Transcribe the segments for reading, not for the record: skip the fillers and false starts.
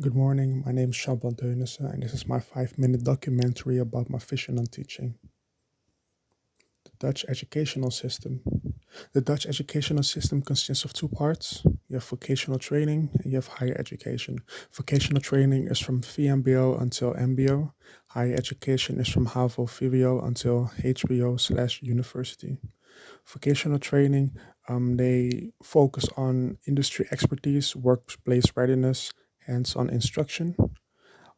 Good morning, my name is Teunissen, and this is my 5-minute documentary about my vision on teaching. The Dutch educational system. The Dutch educational system consists of two parts. You have vocational training and you have higher education. Vocational training is from VMBO until MBO. Higher education is from HAVO VWO until HBO/university. Vocational training, they focus on industry expertise, workplace readiness, hands-on instruction.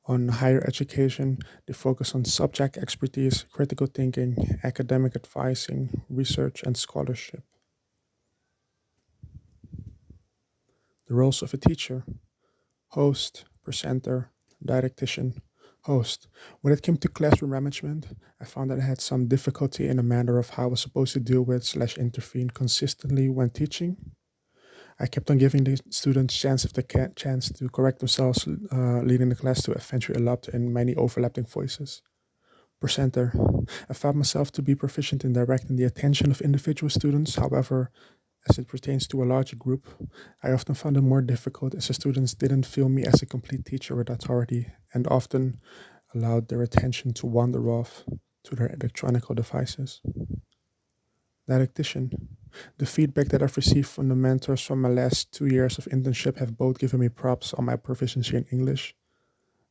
On higher education, they focus on subject expertise, critical thinking, academic advising, research, and scholarship. The roles of a teacher: host, presenter, didactician, host. When it came to classroom management, I found that I had some difficulty in the manner of how I was supposed to deal with slash intervene consistently when teaching. I kept on giving the students chance to correct themselves, leading the class to eventually erupt in many overlapping voices. Presenter. I found myself to be proficient in directing the attention of individual students. However, as it pertains to a larger group, I often found it more difficult as the students didn't feel me as a complete teacher with authority and often allowed their attention to wander off to their electronic devices. Didactician. The feedback that I've received from the mentors from my last 2 years of internship have both given me props on my proficiency in English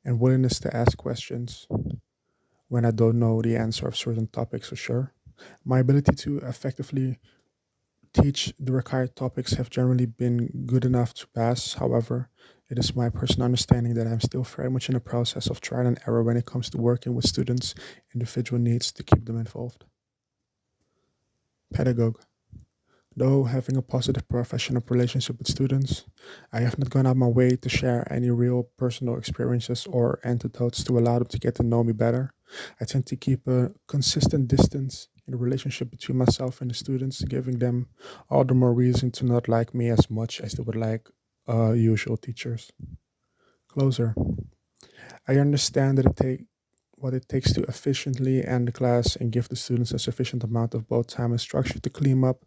and willingness to ask questions when I don't know the answer of certain topics for sure. My ability to effectively teach the required topics have generally been good enough to pass. However, it is my personal understanding that I'm still very much in the process of trial and error when it comes to working with students' individual needs to keep them involved. Pedagogue. Though having a positive professional relationship with students, I have not gone out my way to share any real personal experiences or anecdotes to allow them to get to know me better. I tend to keep a consistent distance in the relationship between myself and the students, giving them all the more reason to not like me as much as they would like usual teachers. Closer. I understand that what it takes to efficiently end the class and give the students a sufficient amount of both time and structure to clean up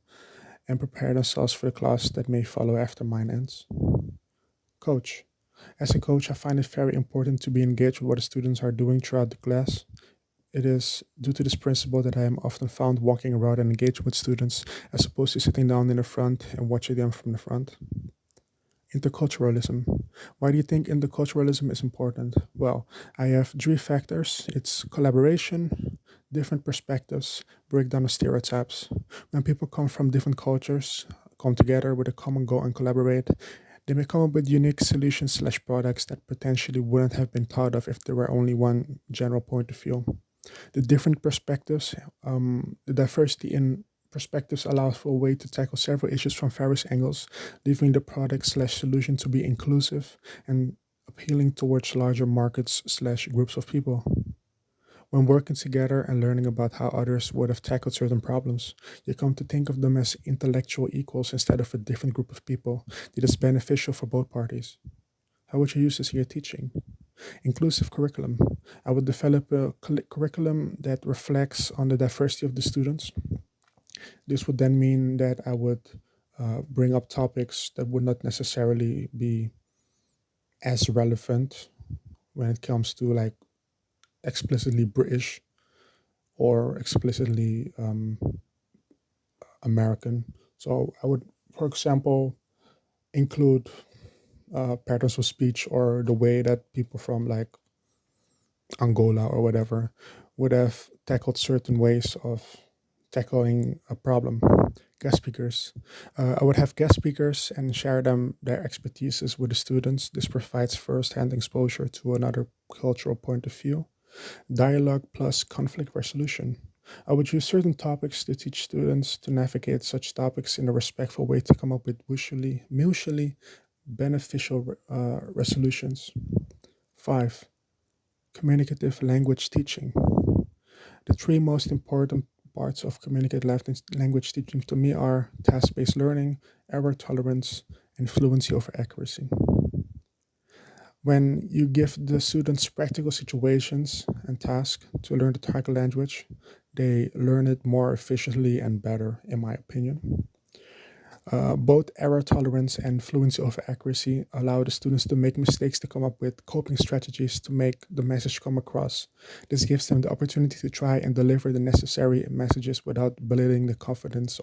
and prepare themselves for the class that may follow after mine ends. Coach. As a coach, I find it very important to be engaged with what the students are doing throughout the class. It is due to this principle that I am often found walking around and engaging with students as opposed to sitting down in the front and watching them from the front. Interculturalism. Why do you think interculturalism is important? Well, I have three factors: it's collaboration, different perspectives, breakdown of stereotypes. When people come from different cultures, come together with a common goal and collaborate, they may come up with unique solutions slash products that potentially wouldn't have been thought of if there were only one general point of view. The different perspectives, the diversity in perspectives allows for a way to tackle several issues from various angles, leaving the product slash solution to be inclusive and appealing towards larger markets slash groups of people. When working together and learning about how others would have tackled certain problems, you come to think of them as intellectual equals instead of a different group of people that is beneficial for both parties. How would you use this in your teaching? Inclusive curriculum. I would develop a curriculum that reflects on the diversity of the students. This would then mean that I would bring up topics that would not necessarily be as relevant when it comes to like explicitly British or explicitly American. So I would, for example, include patterns of speech or the way that people from like Angola or whatever would have tackled certain ways of tackling a problem. Guest speakers. I would have guest speakers and share them their expertises with the students. This provides first-hand exposure to another cultural point of view. Dialogue plus conflict resolution. I would use certain topics to teach students to navigate such topics in a respectful way to come up with mutually beneficial resolutions. Five, communicative language teaching. The three most important parts of language teaching to me are task based learning, error tolerance, and fluency over accuracy. When you give the students practical situations and tasks to learn the target language, they learn it more efficiently and better, in my opinion. Both error tolerance and fluency over accuracy allow the students to make mistakes to come up with coping strategies to make the message come across. This gives them the opportunity to try and deliver the necessary messages without belittling the confidence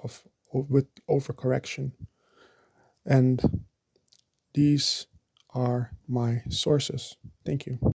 with overcorrection. And these are my sources. Thank you.